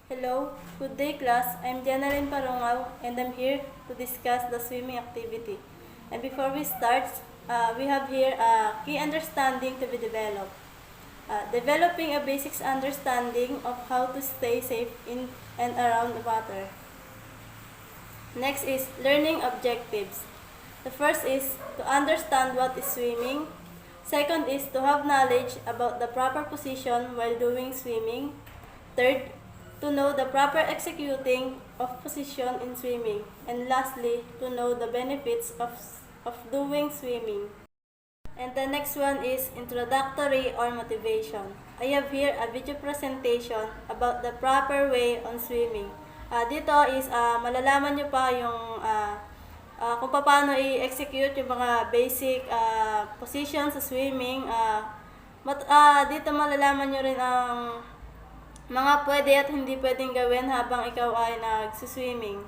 Hello, good day class. I'm Janalyn Parongaw and I'm here to discuss the swimming activity. And before we start, we have here a key understanding to be developed. Developing a basic understanding of how to stay safe in and around the water. Next is learning objectives. The first is to understand what is swimming. Second is to have knowledge about the proper position while doing swimming. Third, to know the proper executing of position in swimming. And lastly, to know the benefits of doing swimming. And the next one is introductory or motivation. I have here a video presentation about the proper way on swimming. Dito is malalaman nyo pa yung kung paano i-execute yung mga basic positions sa swimming. Dito malalaman nyo rin ang mga pwede at hindi pwedeng gawin habang ikaw ay nagsuswimming.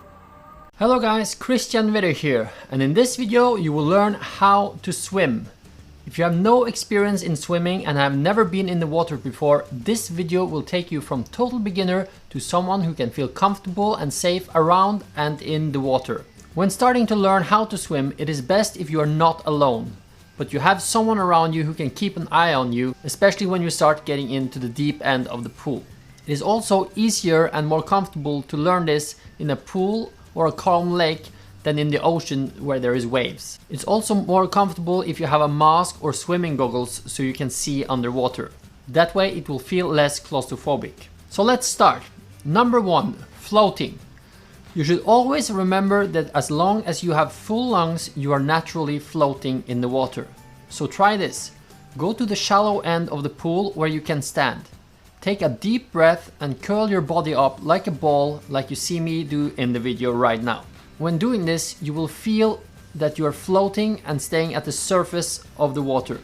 Hello guys, Christian Vedder here, and in this video you will learn how to swim. If you have no experience in swimming and have never been in the water before, this video will take you from total beginner to someone who can feel comfortable and safe around and in the water. When starting to learn how to swim, it is best if you are not alone, but you have someone around you who can keep an eye on you, especially when you start getting into the deep end of the pool. It is also easier and more comfortable to learn this in a pool or a calm lake than in the ocean where there is waves. It's also more comfortable if you have a mask or swimming goggles so you can see underwater. That way it will feel less claustrophobic. So let's start. Number 1, floating. You should always remember that as long as you have full lungs, you are naturally floating in the water. So try this. Go to the shallow end of the pool where you can stand. Take a deep breath and curl your body up like a ball, like you see me do in the video right now. When doing this, you will feel that you are floating and staying at the surface of the water.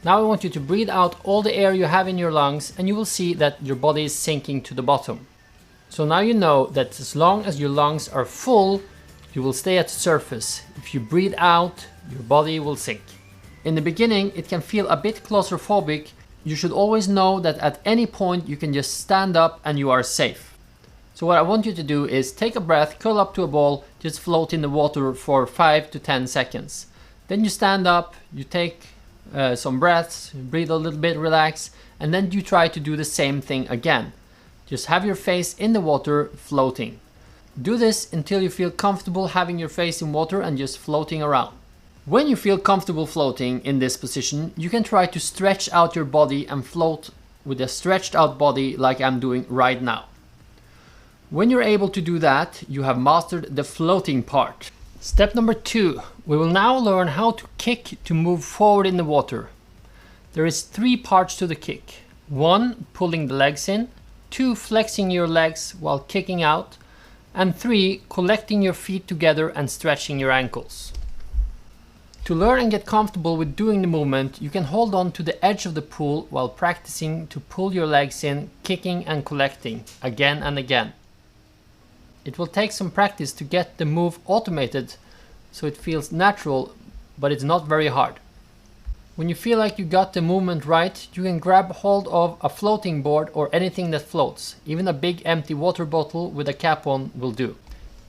Now I want you to breathe out all the air you have in your lungs, and you will see that your body is sinking to the bottom. So now you know that as long as your lungs are full, you will stay at the surface. If you breathe out, your body will sink. In the beginning, it can feel a bit claustrophobic. You should always know that at any point you can just stand up and you are safe. So what I want you to do is take a breath, curl up to a ball, just float in the water for 5 to 10 seconds. Then you stand up, you take some breaths, breathe a little bit, relax, and then you try to do the same thing again. Just have your face in the water, floating. Do this until you feel comfortable having your face in water and just floating around. When you feel comfortable floating in this position, you can try to stretch out your body and float with a stretched out body like I'm doing right now. When you're able to do that, you have mastered the floating part. Step number 2, we will now learn how to kick to move forward in the water. There is 3 parts to the kick. 1, pulling the legs in, 2, flexing your legs while kicking out, and 3, collecting your feet together and stretching your ankles. To learn and get comfortable with doing the movement, you can hold on to the edge of the pool while practicing to pull your legs in, kicking and collecting again and again. It will take some practice to get the move automated so it feels natural, but it's not very hard. When you feel like you got the movement right, you can grab hold of a floating board or anything that floats. Even a big empty water bottle with a cap on will do.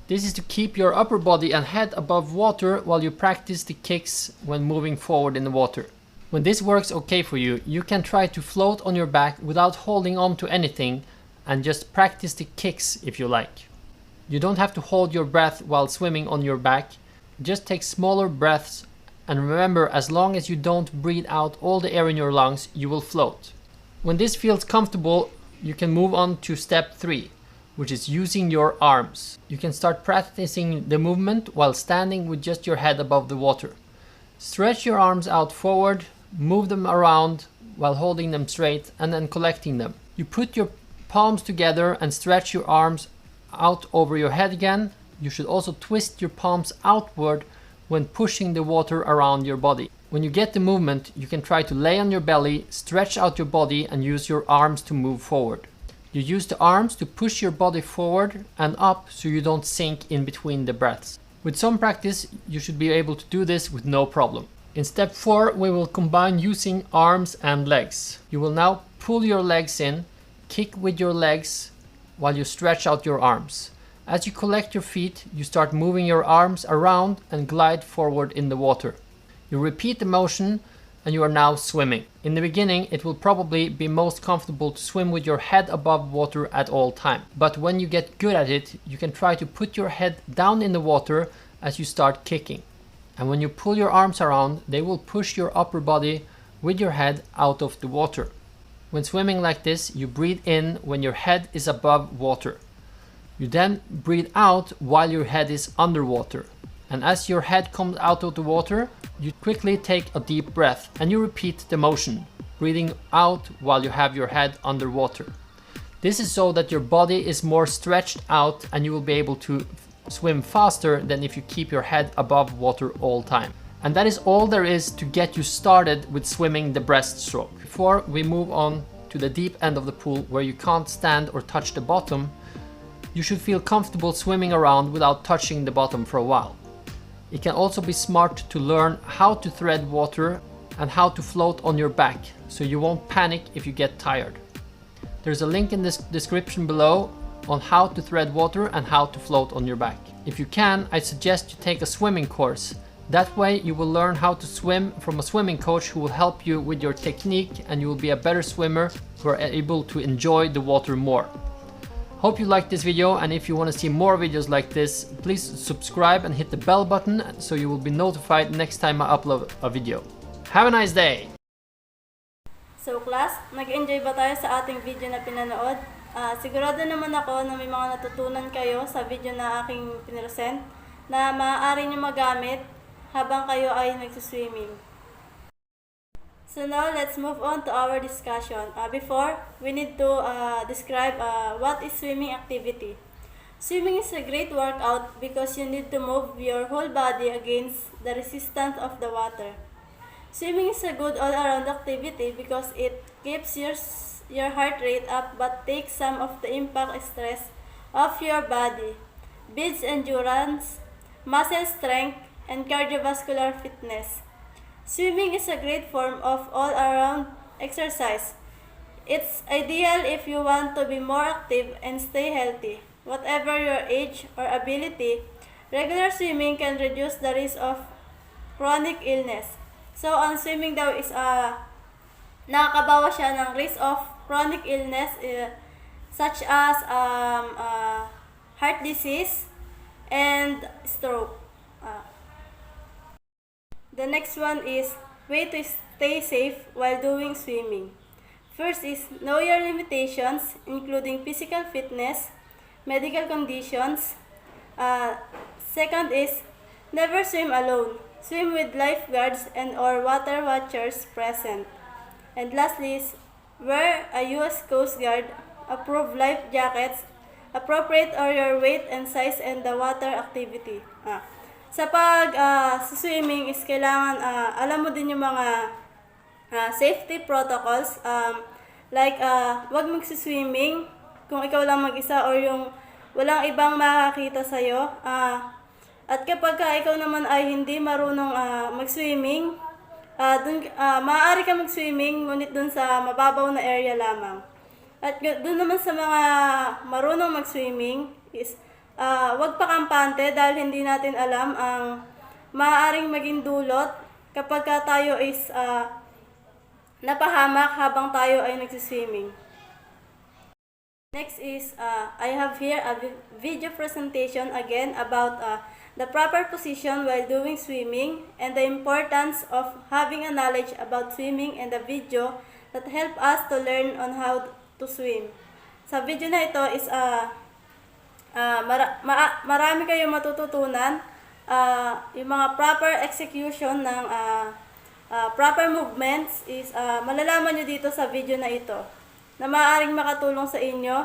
This is to keep your upper body and head above water while you practice the kicks when moving forward in the water. When this works okay for you, you can try to float on your back without holding on to anything and just practice the kicks if you like. You don't have to hold your breath while swimming on your back. Just take smaller breaths, and remember, as long as you don't breathe out all the air in your lungs, you will float. When this feels comfortable, you can move on to step 3, which is using your arms. You can start practicing the movement while standing with just your head above the water. Stretch your arms out forward, move them around while holding them straight and then collecting them. You put your palms together and stretch your arms out over your head again. You should also twist your palms outward when pushing the water around your body. When you get the movement, you can try to lay on your belly, stretch out your body and use your arms to move forward. You use the arms to push your body forward and up so you don't sink in between the breaths. With some practice, you should be able to do this with no problem. In step 4, we will combine using arms and legs. You will now pull your legs in, kick with your legs while you stretch out your arms. As you collect your feet, you start moving your arms around and glide forward in the water. You repeat the motion and you are now swimming. In the beginning, it will probably be most comfortable to swim with your head above water at all time. But when you get good at it, you can try to put your head down in the water as you start kicking. And when you pull your arms around, they will push your upper body with your head out of the water. When swimming like this, you breathe in when your head is above water. You then breathe out while your head is underwater. And as your head comes out of the water, you quickly take a deep breath and you repeat the motion, breathing out while you have your head underwater. This is so that your body is more stretched out and you will be able to swim faster than if you keep your head above water all time. And that is all there is to get you started with swimming the breaststroke. Before we move on to the deep end of the pool where you can't stand or touch the bottom, you should feel comfortable swimming around without touching the bottom for a while. It can also be smart to learn how to thread water and how to float on your back so you won't panic if you get tired. There's a link in this description below on how to thread water and how to float on your back. If you can, I suggest you take a swimming course. That way you will learn how to swim from a swimming coach who will help you with your technique and you will be a better swimmer who are able to enjoy the water more. Hope you liked this video, and if you want to see more videos like this, please subscribe and hit the bell button so you will be notified next time I upload a video. Have a nice day! So class, nag-enjoy ba tayo sa ating video na pinanood? Sigurado naman ako na may mga natutunan kayo sa video na aking pinresent na maaari nyo magamit habang kayo ay nagsiswimming. So now let's move on to our discussion. Before, we need to describe what is swimming activity. Swimming is a great workout because you need to move your whole body against the resistance of the water. Swimming is a good all-around activity because it keeps your heart rate up but takes some of the impact stress off your body, builds endurance, muscle strength, and cardiovascular fitness. Swimming is a great form of all-around exercise. It's ideal if you want to be more active and stay healthy. Whatever your age or ability, regular swimming can reduce the risk of chronic illness. So, ang swimming daw is nakakabawas siya ng risk of chronic illness such as heart disease and stroke. The next one is way to stay safe while doing swimming. First is know your limitations, including physical fitness, medical conditions. Second is never swim alone. Swim with lifeguards and or water watchers present. And lastly is wear a US Coast Guard approved life jackets appropriate or your weight and size and the water activity. Sa swimming is kailangan alam mo din yung mga safety protocols like wag magsiswimming kung ikaw lang mag-isa or yung walang ibang makakita sa'yo. At kapag ikaw naman ay hindi marunong mag-swimming, maaari ka mag-swimming ngunit dun sa mababaw na area lamang. At dun naman sa mga marunong mag-swimming is wag pa kampante dahil hindi natin alam ang maaaring maging dulot kapag tayo is napahamak habang tayo ay nagsiswimming. Next is, I have here a video presentation again about the proper position while doing swimming and the importance of having a knowledge about swimming and the video that help us to learn on how to swim. Sa video na ito is marami kayong matututunan, yung mga proper execution ng proper movements is malalaman nyo dito sa video na ito na maaaring makatulong sa inyo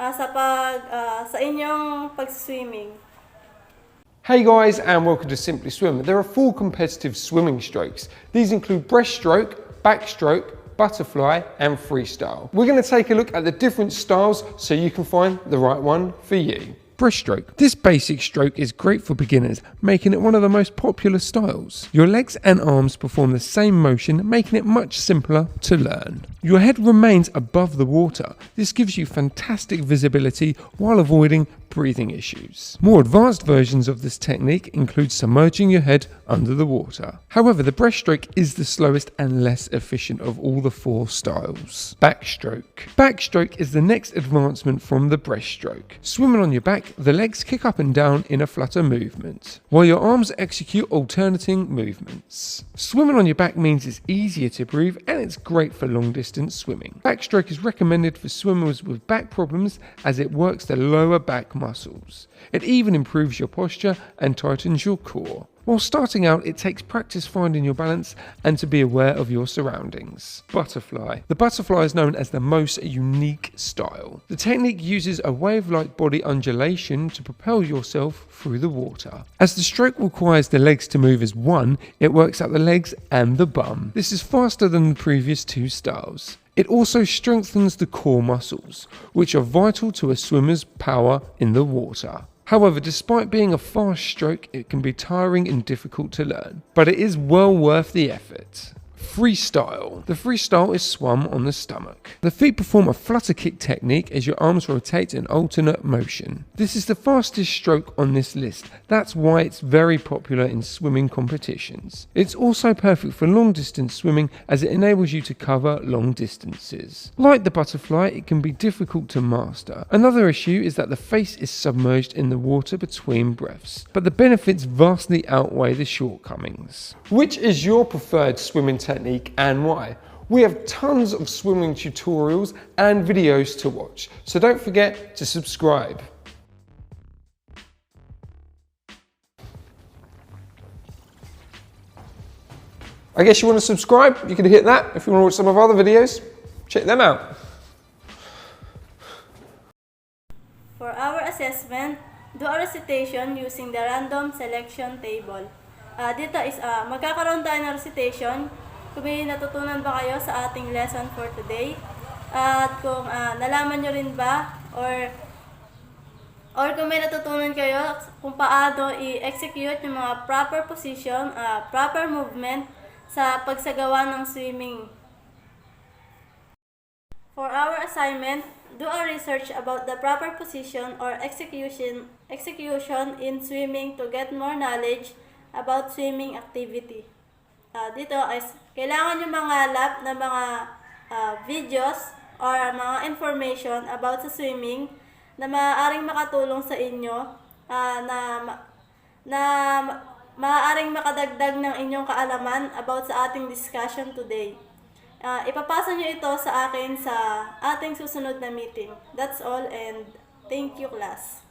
sa inyong pag-swimming. Hey guys, and welcome to Simply Swim. There are 4 competitive swimming strokes. These include breaststroke, backstroke, butterfly and freestyle. We're going to take a look at the different styles so you can find the right one for you. breaststroke. This basic stroke is great for beginners, making it one of the most popular styles. Your legs and arms perform the same motion, making it much simpler to learn. Your head remains above the water. This gives you fantastic visibility while avoiding breathing issues. More advanced versions of this technique include submerging your head under the water. However, the breaststroke is the slowest and less efficient of all the 4 styles. Backstroke. Backstroke is the next advancement from the breaststroke. Swimming on your back, the legs kick up and down in a flutter movement, while your arms execute alternating movements. Swimming on your back means it's easier to breathe and it's great for long distance swimming. Backstroke is recommended for swimmers with back problems as it works the lower back muscles. It even improves your posture and tightens your core. While starting out, it takes practice finding your balance and to be aware of your surroundings. Butterfly. The butterfly is known as the most unique style. The technique uses a wave-like body undulation to propel yourself through the water. As the stroke requires the legs to move as one, it works out the legs and the bum. This is faster than the previous 2 styles. It also strengthens the core muscles, which are vital to a swimmer's power in the water. However, despite being a fast stroke, it can be tiring and difficult to learn, but it is well worth the effort. Freestyle. The freestyle is swum on the stomach. The feet perform a flutter kick technique as your arms rotate in alternate motion. This is the fastest stroke on this list. That's why it's very popular in swimming competitions. It's also perfect for long distance swimming as it enables you to cover long distances. Like the butterfly, it can be difficult to master. Another issue is that the face is submerged in the water between breaths, but the benefits vastly outweigh the shortcomings. Which is your preferred swimming technique and why? We have tons of swimming tutorials and videos to watch, so don't forget to subscribe. I guess you want to subscribe, you can hit that. If you want to watch some of our other videos, check them out. For our assessment, do a recitation using the random selection table. Dito is magkakaroon tayo ng recitation kung may natutunan ba kayo sa ating lesson for today. At kung nalaman nyo rin ba or kung may natutunan kayo kung paano i-execute yung mga proper position, proper movement sa pagsagawa ng swimming. For our assignment, do a research about the proper position or execution in swimming to get more knowledge about swimming activity. Dito is kailangan yung mga lab na mga videos or mga information about sa swimming na maaaring makatulong sa inyo na maaaring makadagdag ng inyong kaalaman about sa ating discussion today. Ipapasa nyo ito sa akin sa ating susunod na meeting. That's all and thank you class.